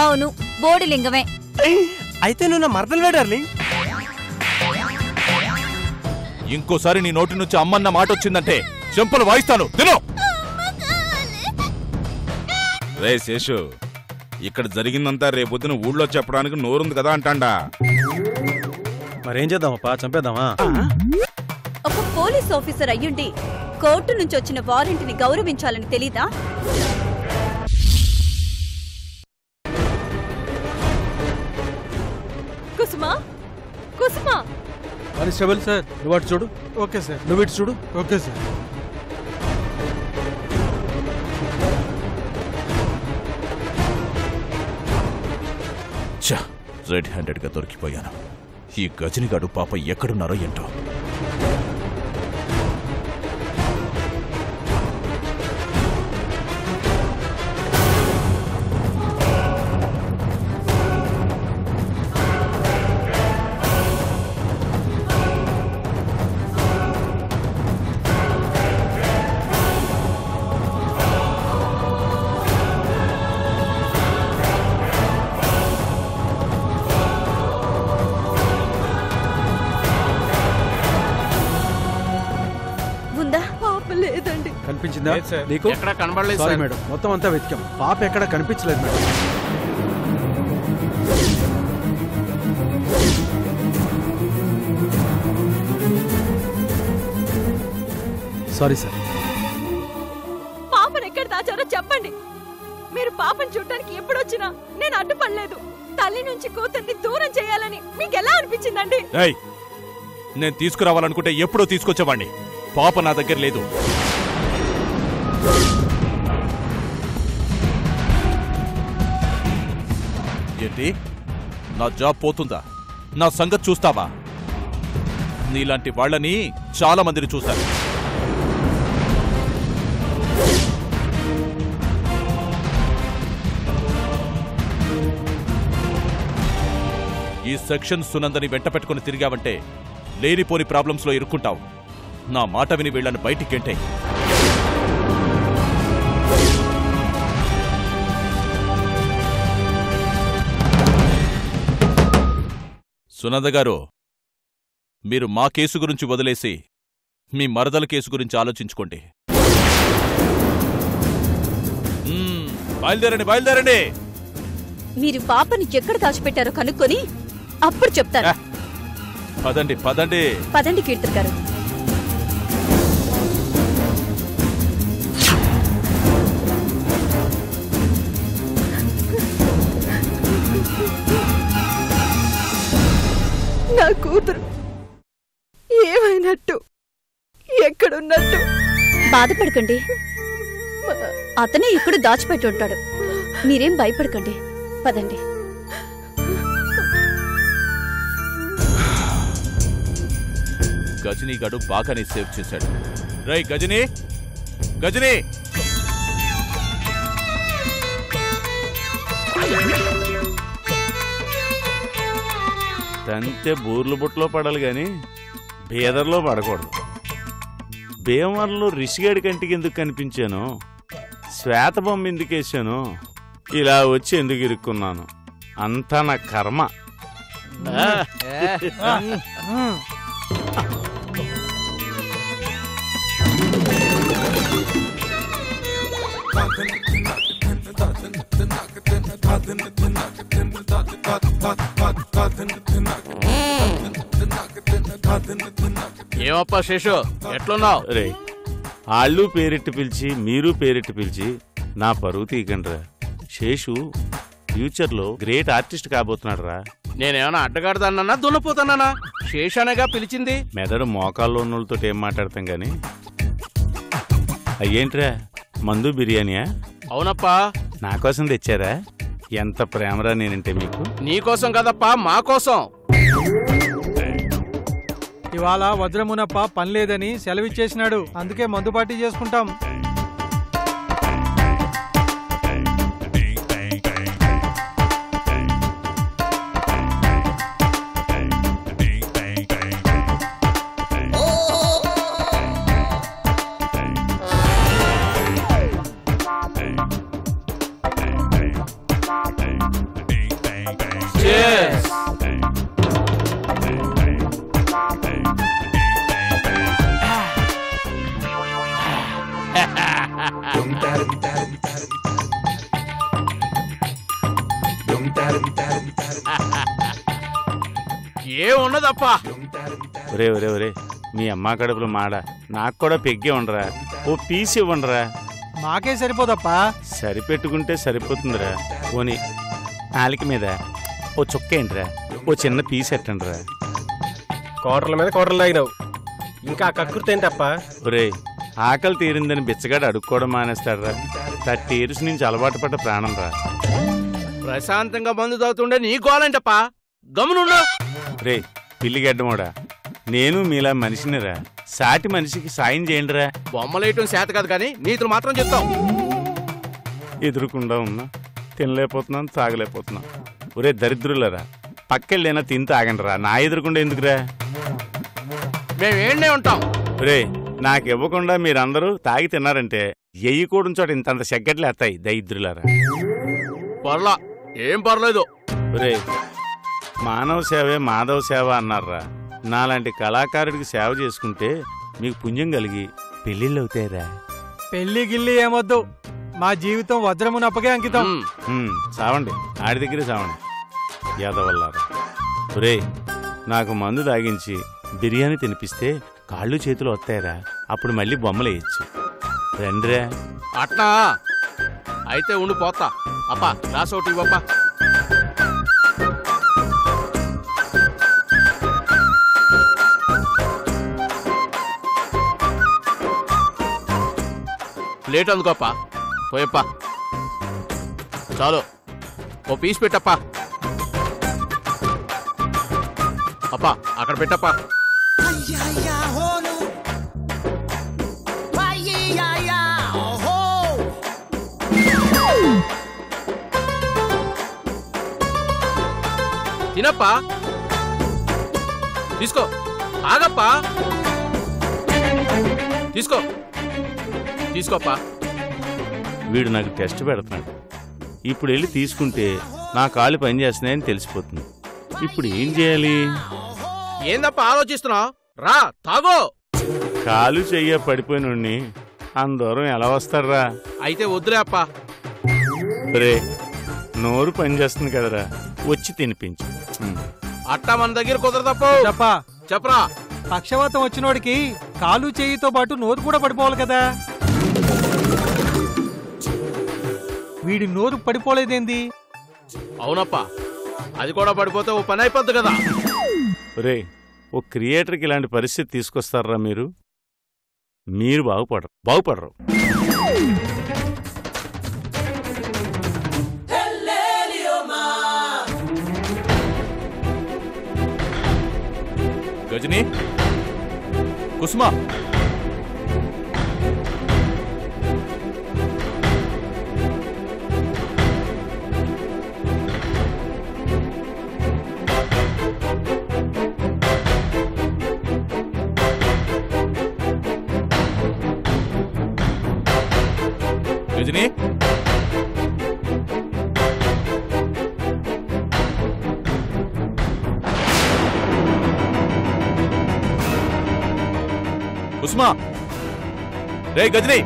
అవును, బోడిలింగమే. అయితే నువ్వు నా మరదలువే డార్లింగ్. ఇంకోసారి నీ నోటి నుంచి అమ్మన్న మాట వచ్చిందంటే చెంపలు వాయిస్తాను. తిను. రే శేషు, ఇక్కడ జరిగిందంతా రేపొద్దున ఊళ్ళో చెప్పడానికి నోరుంది కదా అంటాండా. మరేం చేద్దామప్పా, చంపేద్దామా? ఒక పోలీస్ ఆఫీసర్ అయ్యుండి కోర్టు నుంచి వచ్చిన వారెంట్ని గౌరవించాలని తెలీదా? కుసుమా, కుసుమా. కానిస్టేబుల్ సార్, నువ్వు అటు చూడు. Okay sir. నువ్వు ఇటు చూడు. Okay sir. రెడ్ హ్యాండెడ్ గా దొరికిపోయాను. ఈ గజనిగాడు పాప ఎక్కడున్నారో ఏంటో. కనిపించిందా నీకు? ఎక్కడ కనబడలేదు. సారీ మేడం, మొత్తం అంతా వెతికాం, పాప ఎక్కడ కనిపించలేదు మేడం. Sorry sir. పాపను ఎక్కడ దాచారో చెప్పండి. మీరు పాపను చూడటానికి ఎప్పుడొచ్చినా నేను అడ్డుపడలేదు. తల్లి నుంచి కూతుర్ని దూరం చేయాలని మీకు ఎలా అనిపించిందండి? నేను తీసుకురావాలనుకుంటే ఎప్పుడో తీసుకొచ్చేవాడిని. పాప నా దగ్గర లేదు. ఏంటి, నా జాబ్ పోతుందా? నా సంగతి చూస్తావా? నీలాంటి వాళ్ళని చాలా మందిని చూశాను. ఈ సెక్షన్ సునందని వెంట పెట్టుకుని తిరిగావంటే లేనిపోని ప్రాబ్లమ్స్ లో ఇరుక్కుంటావు. నా మాట విని వీళ్ళని బయటికెంటే. సునంద గారు, మీరు మా కేసు గురించి వదిలేసి మీ మరదల కేసు గురించి ఆలోచించుకోండి. బయలుదేరండి, బయలుదేరండి. మీరు పాపని ఎక్కడ దాచిపెట్టారో కనుక్కొని అప్పుడు చెప్తారు. పదండి, పదండి. పదండి కీర్తన్ గారు. నా కూతురు ఏమైనట్టు, ఎక్కడున్నట్టు? బాధపడకండి, అతనే ఎక్కడ దాచిపెట్టి ఉంటాడు. మీరేం భయపడకండి, పదండి. గజనీ గడు బాగానే సేవ్ చేశాడు. రై గజనీ, గజనీ! తంతే బూర్లు బుట్టలో పడాలి గాని బీదర్లో పడకూడదు. భీమవరంలో రిషిగాడి కంటికి ఎందుకు కనిపించాను, శ్వేత బొమ్మ ఎందుకు వేసాను, ఇలా వచ్చి ఎందుకు ఇరుక్కున్నాను, అంతా నా కర్మ. ఏమప్పా శేషు, ఎట్లున్నావు? రే, ఆళ్ళు పేరెట్టి పిలిచి మీరు పేరెట్టి పిలిచి నా పరువు తీయకండిరా. శేషు ఫ్యూచర్లో గ్రేట్ ఆర్టిస్ట్ కాబోతున్నాడు రా. నేనేమన్నా అడ్డగాడదాన్నా దున్నపోతానా? శేషానేగా పిలిచింది. మెదడు మోకాల్లో ఉన్నోళ్ళతో ఏం మాట్లాడతాం గాని. అయ్యేంట్రా, మందు బిర్యానీయా? అవునప్పా. నా కోసం తెచ్చారా? ఎంత ప్రేమరా నేనంటే మీకు. నీకోసం కదప్పా, మా కోసం. ఇవాళ వజ్రమునప్ప పని లేదని సెలవిచ్చేసినాడు, అందుకే మందు పార్టీ చేసుకుంటాం. Cheers. ఏమున్నదప్పా? ఒరే ఒరే ఒరే, మీ అమ్మ కడుపులో మాడ, నాకు కూడా పెగ్గే ఉండరా, ఓ పీస్ ఇవ్వండిరా. మాకే సరిపోదప్పా. సరిపెట్టుకుంటే సరిపోతుందిరా. పోనీ నాలిక మీద ఓ చుక్క ఏంట్రా, ఓ చిన్న పీస్ ఎట్టండిరా. కోటర్ల మీద కోటర్లు తాగినావు, ఇంకా కక్కుర్తి ఏంటప్ప? ఒరే, ఆకలి తీరిందని బిచ్చగాడు అడుక్కోవడం మానేస్తాడరా. 30 years నుంచి అలవాటు పడ్డ ప్రాణం రా. ప్రశాంతంగా మందు తాగుతుండే నీ గోలంటప్పా, గమనుండు. రే పిల్లిగడ్డమోడా, నేను మీలా మనిషినిరా, సాటి మనిషికి సాయం చేయండిరా. బొమ్మలేయటం చేత కాదు కానీ నీతులు మాత్రం చెప్తాం. ఎదురుకుండా ఉన్నా తినలేకపోతున్నాను, తాగలేకపోతున్నాను. ఒరే దరిద్రులరా, పక్కెళ్ళైనా తిని తాగండిరా, నా ఎదురుకుండా ఎందుకురా? మేమేండే ఉంటాం. ఒరే, నాకు ఇవ్వకుండా మీరందరూ తాగి తిన్నారంటే ఎయ్యకూడని చోట ఇంతంత సెగ్గట్లు ఎత్తాయి దరిద్రులారా. పర్లా, ఏం పర్లేదు. ఒరే, మానవ సేవే మాధవ సేవ అన్నారా. నాలాంటి కళాకారుడికి సేవ చేసుకుంటే మీకు పుణ్యం కలిగి పెళ్ళిళ్ళు అవుతాయిరా. పెళ్లి గిల్లి ఏమొద్దు, మా జీవితం వజ్రమునప్పకే అంకితం. సావండి, ఆడి దగ్గరే సావండి యాదవల్లారా. ఒరే, నాకు మందు తాగించి బిర్యానీ తినిపిస్తే కాళ్ళు చేతులు వస్తాయిరా, అప్పుడు మళ్ళీ బొమ్మలు వేయచ్చు. రండిరా. అట్నా అయితే ఉండి పోతా. అప్పా గ్లాస్ ఒకటి ఇవ్వప్పా. ప్లేట్ అందుకోప్పా, పోయప్పా. చాలు, ఓ పీస్ పెట్టప్పా. అప్పా అక్కడ పెట్టప్పా. తినప్పా, తీసుకో. ఆగప్పా, తీసుకో తీసుకోప్పా. వీడు నాకు టెస్ట్ పెడుతున్నాడు. ఇప్పుడు వెళ్ళి తీసుకుంటే నా కాళ్ళు పనిచేస్తున్నాయని తెలిసిపోతుంది. ఇప్పుడు ఏం చేయాలి? ఏందప్పా ఆలోచిస్తున్నావు? రా తాగో. కాలు చెయ్య పడిపోయినోడిని అందరం ఎలా వస్తాడ్రా? అయితే వద్దులే అప్పా. రే, నోరు పనిచేస్తుంది కదరా, వచ్చి తినిపించు. అట్టా మన దగ్గర కుదరదప్పో. చెప్పా, చెప్పరా. పక్షవాతం వచ్చినోడికి కాలు చేయితో పాటు నోరు కూడా పడిపోవాలి కదా. వీడి నోరు పడిపోలేదేంది? అవునప్పా, అది కూడా పడిపోతే ఓ పని అయిపోద్ది కదా. రే, ఓ క్రియేటర్కి ఇలాంటి పరిస్థితి తీసుకొస్తారా మీరు? మీరు బాగుపడరు. గజని, కుసుమా, గజని, కుసుమా, రే గజని.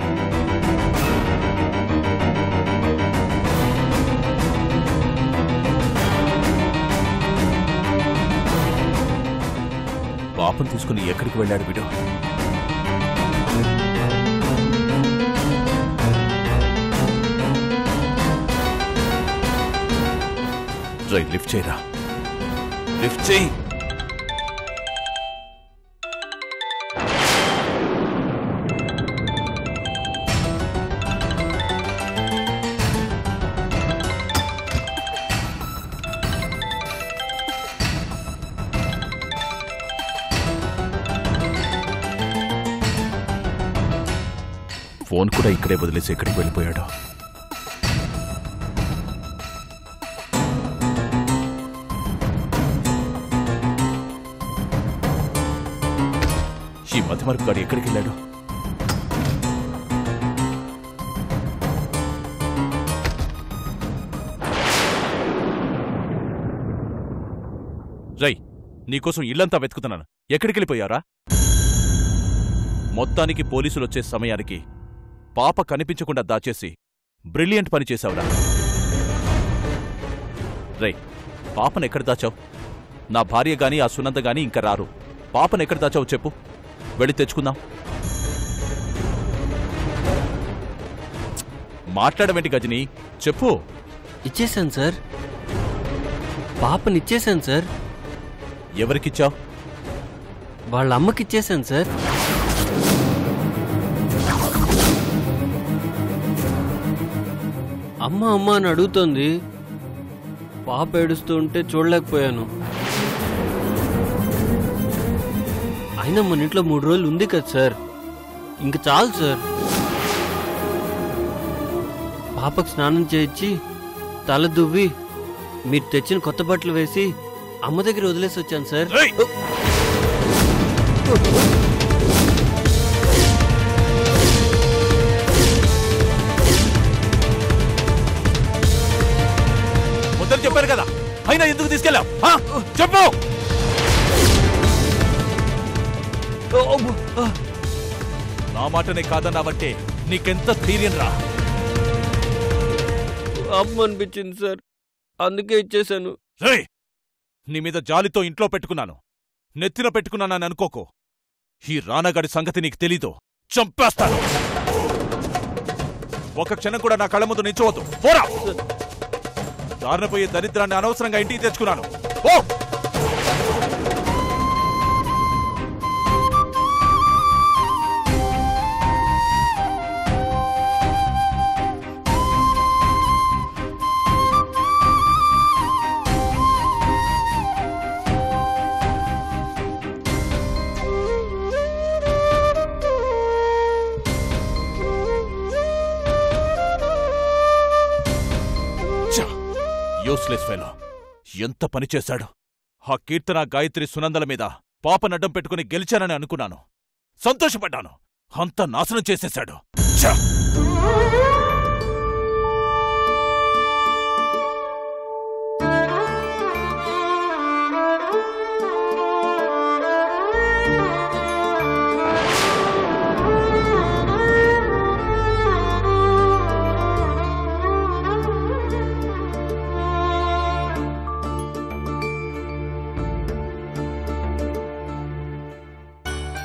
పాపం తీసుకుని ఎక్కడికి వెళ్ళాడు వీడు? రైట్, లిఫ్ట్ చేయరా, లిఫ్ట్ చేయి. ఫోన్ కూడా ఇక్కడే వదిలేసి ఎక్కడికి వెళ్ళిపోయాడు? ఈ మధ్యమరుపు గాడు ఎక్కడికి వెళ్ళాడు? రై, నీకోసం ఇల్లంతా వెతుకుతున్నాను. ఎక్కడికెళ్ళిపోయారా? మొత్తానికి పోలీసులొచ్చే సమయానికి పాప కనిపించకుండా దాచేసి బ్రిలియంట్ పని చేశావురా. రై, పాపనెక్కడ దాచావు? నా భార్య గాని ఆ సునంద గాని ఇంక రారు. పాపనెక్కడ దాచావు చెప్పు, వెళ్ళి తెచ్చుకుందాం. మాట్లాడవేంటి గజని, చెప్పు. ఇచ్చేశాను సార్, పాపనిచ్చేశాను సార్. ఎవరికిచ్చావు? వాళ్ళ అమ్మకిచ్చేశాను సార్. అమ్మ అమ్మ అని అడుగుతోంది. పాప ఏడుస్తూ ఉంటే చూడలేకపోయాను. అయినా మన ఇంట్లో 3 రోజులు ఉంది కదా సార్, ఇంక చాలు సార్. పాపకు స్నానం చేయించి తల దువ్వి మీరు తెచ్చిన కొత్త బట్టలు వేసి అమ్మ దగ్గర వదిలేసి వచ్చాను సార్. వద్దని చెప్పాను కదా, అయినా ఎందుకు తీసుకెళ్ళావు? చెప్పు. నా మాటనే కాదన్నావంటే నీకెంత ధైర్యం రా? అమ్మ అనిపించింది సార్, అందుకే ఇచ్చేశాను. నీ మీద జాలితో ఇంట్లో పెట్టుకున్నాను, నెత్తిన పెట్టుకున్నానని అనుకోకు. ఈ రానగాడి సంగతి నీకు తెలీదు, చంపేస్తాను. ఒక క్షణం కూడా నా కళ్ళ ముందు నిల్చోవద్దు. పోరా. దారినపోయే దరిద్రాన్ని అనవసరంగా ఇంటికి తెచ్చుకున్నాను. ఓ యూస్లెస్ ఫెలో, ఎంత పనిచేశాడు. ఆ కీర్తన, గాయత్రి, సునందల మీద పాపనడ్డం పెట్టుకుని గెలిచానని అనుకున్నాను, సంతోషపడ్డాను. అంతా నాశనం చేసేశాడు.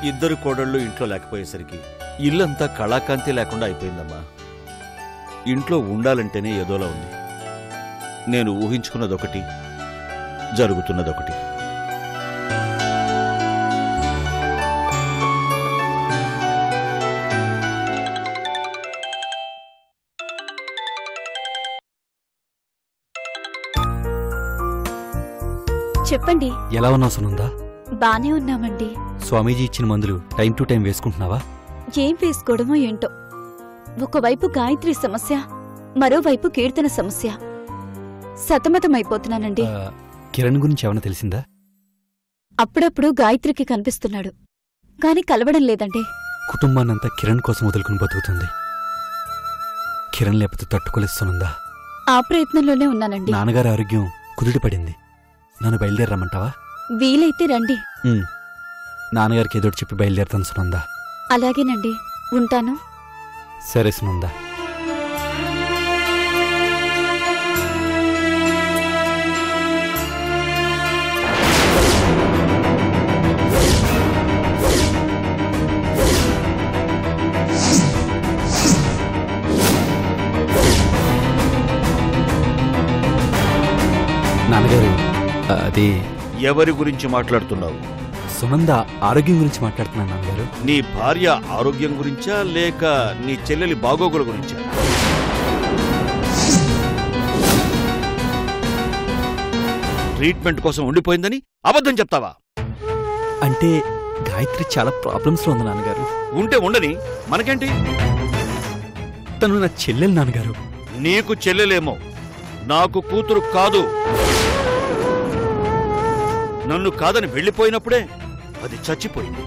ఇద్దరు కోడళ్ళు ఇంట్లో లేకపోయేసరికి ఇల్లంతా కళాకాంతి లేకుండా అయిపోయిందమ్మా. ఇంట్లో ఉండాలంటేనే ఏదోలా ఉంది. నేను ఊహించుకున్నదొకటి, జరుగుతున్నదొకటి. చెప్పండి. ఎలా ఉన్నావు సునందా? బానే ఉన్నామండి. స్వామీజీ ఇచ్చిన మందులు టైం టు టైం వేసుకుంటున్నావా? ఏం వేసుకోవడమో ఏంటో. ఒకవైపు గాయత్రి సమస్య, మరోవైపు కీర్తన సమస్య. సతమతమైపోతున్నానండి. కిరణ్ గురించి ఏమైనా తెలిసిందా? అప్పుడప్పుడు గాయత్రికి కనిపిస్తున్నాడు, కాని కలవడం లేదండి. కుటుంబాన్నంతా కిరణ్ కోసం వదులుకుని బతుకుతుంది. కిరణ్ లేకపోతే తట్టుకోలేదు సునందా. ఆ ప్రయత్నంలోనే ఉన్నానండి. నాన్నగారి ఆరోగ్యం కుదుటపడింది. నన్ను బయలుదేరమంటావా? వీలైతే రండి. నాన్నగారికి ఏదోటి చెప్పి బయలుదేరుతాను సునందా. అలాగేనండి, ఉంటాను. సరే సునందా. నాన్నగారు, అది ఎవరి గురించి మాట్లాడుతున్నావు? సునంద ఆరోగ్యం గురించి మాట్లాడుతున్నాను నాన్నగారు. నీ భార్య ఆరోగ్యం గురించా లేక నీ చెల్లెలి బాగోగుల గురించా? ట్రీట్మెంట్ కోసం ఉండిపోయిందని అబద్ధం చెప్తావా? అంటే గాయత్రి చాలా ప్రాబ్లమ్స్ లో ఉంది నాన్నగారు. ఉంటే ఉండని, మనకేంటి? తను నా చెల్లెలు నాన్నగారు. నీకు చెల్లెలేమో, నాకు కూతురు కాదు. నన్ను కాదని వెళ్ళిపోయినప్పుడే అది చచ్చిపోయింది.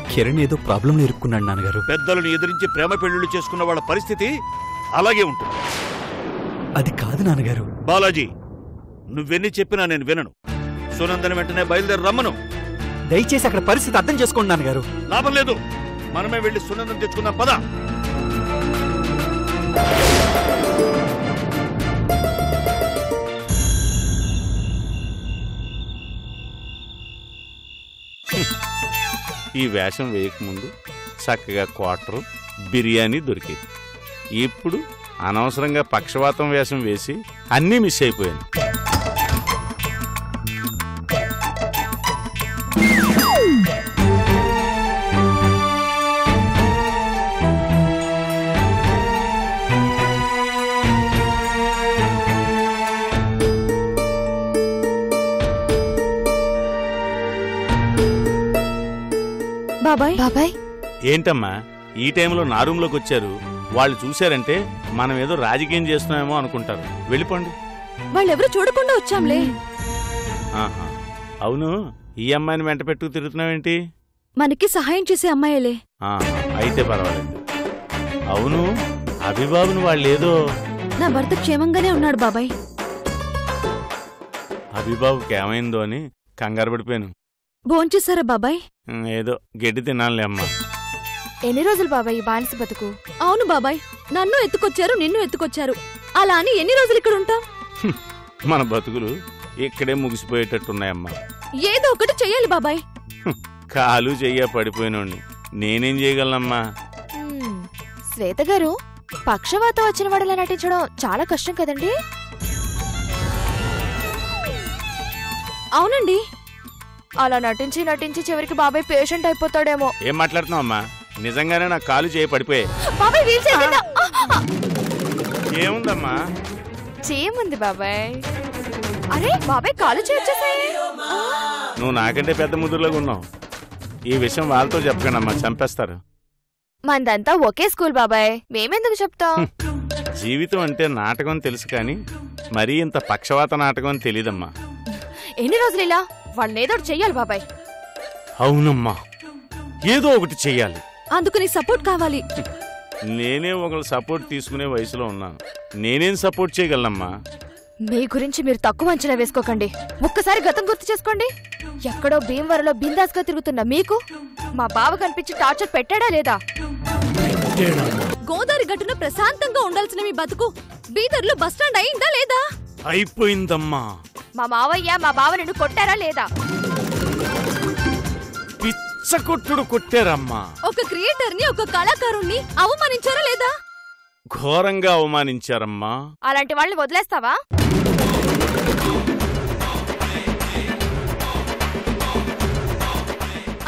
కిరణ్ ఏదో ప్రాబ్లంలో ఇరుక్కున్నాడు నాన్నగారు. పెద్దలను ఎదిరించి ప్రేమ పెళ్లిళ్ళు చేసుకున్న వాళ్ళ పరిస్థితి అలాగే ఉంటుంది. అది కాదు నాన్నగారు. బాలాజీ, నువ్వెన్ని చెప్పినా నేను వినను. సునందని వెంటనే బయలుదేరి రమ్మను. దయచేసి అక్కడ పరిస్థితి అర్థం చేసుకోండి నాన్నగారు. లాభం లేదు, మనమే వెళ్ళి సునందని తెచ్చుకుందాం పద. ఈ వేషం వేయకముందు చక్కగా క్వార్టరు బిర్యానీ దొరికేది. ఇప్పుడు అనవసరంగా పక్షవాతం వేషం వేసి అన్నీ మిస్ అయిపోయాను. బాబాయ్ బాబాయ్ ఏంటమ్మా ఈ టైంలో నా రూమ్లోకి వచ్చారు? వాళ్ళు చూశారంటే మనం ఏదో రాజకీయం చేస్తున్నామేమో అనుకుంటారు. వెళ్ళిపోండి. వాళ్ళెవరు చూడకుండా వచ్చాంలే. ఆహా, అవును, ఈ అమ్మాయిని వెంట పెట్టుకు తిరుగుతున్నావేంటి? మనకి సహాయం చేసే అమ్మాయిలే. అయితే పర్వాలేదు. అవును, అభిబాబుని వాళ్ళేదో. నా భర్త క్షేమంగానే ఉన్నాడు బాబాయ్. అభిబాబుకి ఏమైందో అని కంగారు పడిపోయాను. భోంచేశారా బాబాయ్? ఏదో గడ్డి తినాలే అమ్మా. ఎన్ని రోజులు బాబాయ్ ఈ బానిస బతుకు? అవును బాబాయ్, నన్ను ఎత్తుకొచ్చారు, నిన్ను ఎత్తుకొచ్చారు. అలా అని ఎన్ని రోజులు ఇక్కడ ఉంటాం? మన బతుకులు ఇక్కడే ముగిసిపోయేటట్టున్నాయమ్మా. ఏదో ఒకటి చెయ్యాలి బాబాయ్. కాలు చెయ్య పడిపోయినోడిని నేనేం చేయగలనమ్మా? శ్వేత గారు, పక్షవాతం వచ్చిన వాడిలా నటించడం చాలా కష్టం కదండి? అవునండి. అలా నటించి నటించి చివరికి బాబాయ్ పేషెంట్ అయిపోతాడేమో. ఏం మాట్లాడుతున్నావు అమ్మా? నిజంగానే నా కాలు చేయి పడిపోయాయి. బాబాయ్ వీల్ చైర్ ఏముందమ్మా? చేముంది బాబాయ్. అరే బాబాయ్ కాలు చేర్చేసాయి. నువ్వు నాకంటే పెద్ద ముద్దులాగా ఉన్నావు. ఈ విషయం వాళ్ళతో చెప్పకండమ్మా, చంపేస్తారు. మందంతా ఒకే స్కూల్ బాబాయ్, మేమెందుకు చెప్తాం? జీవితం అంటే నాటకం తెలుసు కానీ మరీ ఇంత పక్షవాత నాటకం అని తెలీదమ్మా. ఎన్ని రోజులు ఇలా? వాళ్ళేదో చెయ్యాలి బాబాయ్. అవునమ్మా, ఏదో ఒకటి చెయ్యాలి. అందుకు నీ సపోర్ట్ కావాలి. నేనే ఒకళ్ళు సపోర్ట్ తీసుకునే వయసులో ఉన్నాను. నేనేం సపోర్ట్ చేయగలనమ్మా? మీ గురించి మీరు తక్కువ అంచనా వేసుకోకండి. ఒక్కసారి గతం గుర్తు చేసుకోండి. ఎక్కడో భీమవరంలో బిందాస్గా తిరుగుతున్న మీకు మా బావ కనిపించి టార్చర్ పెట్టాడా లేదా? గోదావరి గట్టున ప్రశాంతంగా ఉండాల్సిన మీ బతుకు బీదర్లో బస్టాండ్ అయిందా లేదా? అయిపోయిందమ్మా. మా మావయ్య మా బావ నిన్ను కొట్టారా లేదా? పిచ్చకొట్టుడు కొట్టారమ్మా. ఒక క్రియేటర్ ని, ఒక కళాకారుణ్ణి అవమానించారా లేదా? ఘోరంగా అవమానించారమ్మా. అలాంటి వాళ్ళని వదిలేస్తావా?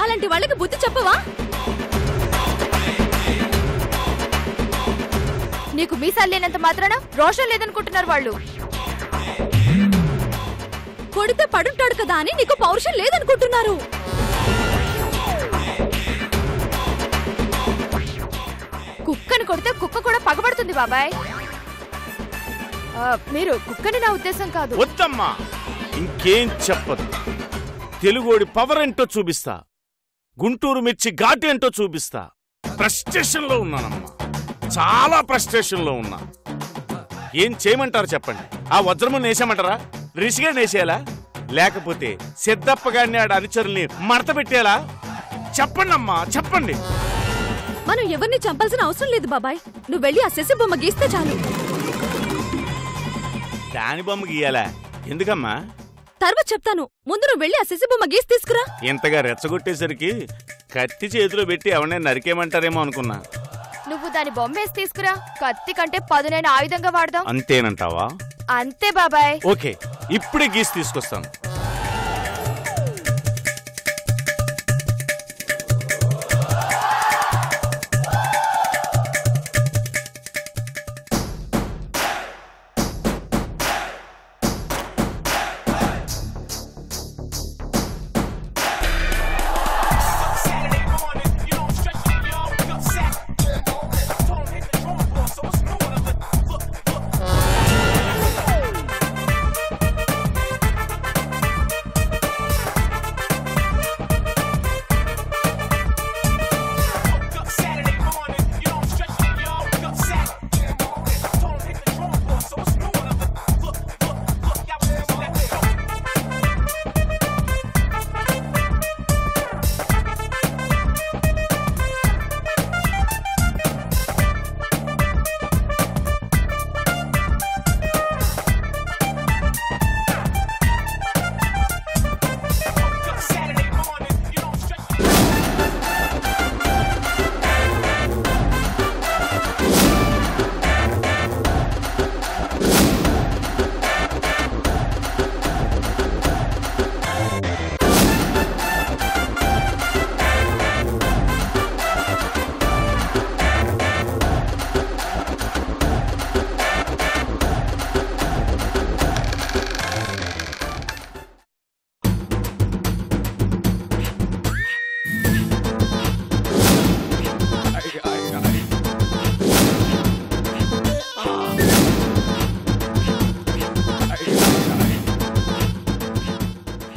అలాంటి వాళ్ళకి బుద్ధి చెప్పవా? నీకు మీసాలు లేనంత మాత్రాన రోషం లేదనుకుంటున్నారు వాళ్ళు. కొడితే పడుంటాడు కదా అని నీకు పౌరుషం లేదనుకుంటున్నారు. కుక్కని కొడితే కుక్క కూడా పగబడుతుంది బాబాయ్. మీరు కుక్కని నా ఉద్దేశం కాదు. వద్దమ్మా, ఇంకేం చెప్పదు. తెలుగోడి పవర్ ఏంటో చూపిస్తా. గుంటూరు మిర్చి ఘాటు ఏంటో చూపిస్తా. ఫ్రస్ట్రేషన్ లో ఉన్నానమ్మా, చాలా ఫ్రస్ట్రేషన్ లో ఉన్నా. ఏం చేయమంటారు చెప్పండి? ఆ వజ్రముని వేసేయమంటారా? రిషిగా వేసేయాలా? లేకపోతే సిద్ధప్ప గారిని ఆడ అనుచరుల్ని మడత పెట్టేలా? చెప్పండి అమ్మా, చెప్పండి. మనం ఎవరిని చంపాల్సిన అవసరం లేదు బాబాయ్. నువ్వు వెళ్ళి ఆ శశి బొమ్మ గీస్తే చాలు. దాని బొమ్మ గీయాలా? ఎందుకమ్మా? తర్వాత చెప్తాను. ముందు నువ్వు వెళ్ళి ఆ శశి బొమ్మ గీసి తీసుకురా. ఇంతగా రెచ్చగొట్టేసరికి కత్తి చేతిలో పెట్టి ఎవరైనా నరికేమంటారేమో అనుకున్నా. నువ్వు దాని బొమ్మేసి తీసుకురా. కత్తి కంటే పదునైన ఆయుధంగా వాడదాం. అంతేనంటావా? అంతే బాబాయ్. ఓకే, ఇప్పుడే గీసి తీసుకొస్తాను.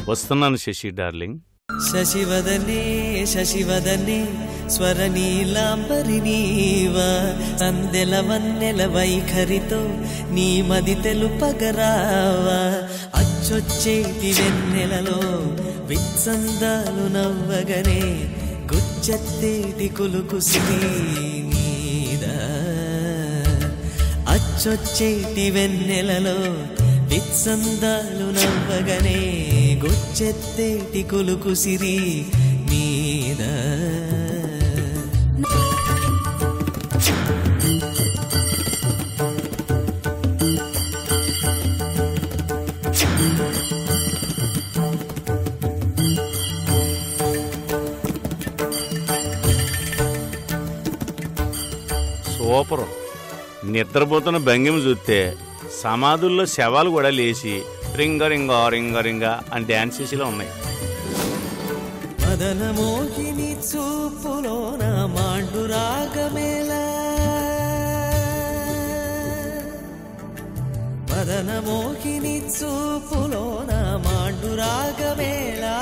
వస్తున్నాను శశి డార్లింగ్. శశివదనే శశివదనే స్వరనీలాంబరి నీవా అందెల వన్నెల వైఖరితో నీ మది తెలుపగరావా అచ్చొచ్చేటి వెన్నెలలో విత్సందాలు నవ్వగనే గుచ్చెత్తేటి కులుకుసిరి నీదా అచ్చొచ్చేటి వెన్నెలలో విత్సందాలు నవ్వగనే గుచ్చెత్తేటి కులుకుసిరి నీదా సూపరు. నిద్రపోతున్న భంగిమ చూస్తే సమాధుల్లో శవాలు కూడా లేచి రింగ రింగ రింగ రింగ అని డ్యాన్స్ చేసేలా ఉన్నాయి. మదన మోహిని చూపులోన మాండు రాగమేలా మదన మోహిని చూపులోన మాండు రాగమేలా.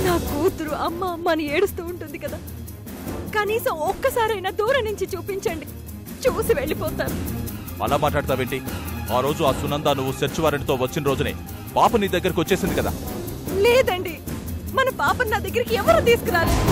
నా కూతురు అమ్మ అమ్మని ఏడుస్తూ ఉంటుంది కదా, కనీసం ఒక్కసారైనా దూరం నుంచి చూపించండి, చూసి వెళ్ళిపోతారు. అలా మాట్లాడతావేంటి? ఆ రోజు ఆ సునంద నువ్వు సెర్చ్ వారెంట్తో వచ్చిన రోజునే పాప నీ దగ్గరకు వచ్చేసింది కదా. లేదండి, మన పాపని నా దగ్గరికి ఎవరు తీసుకురాలేదు.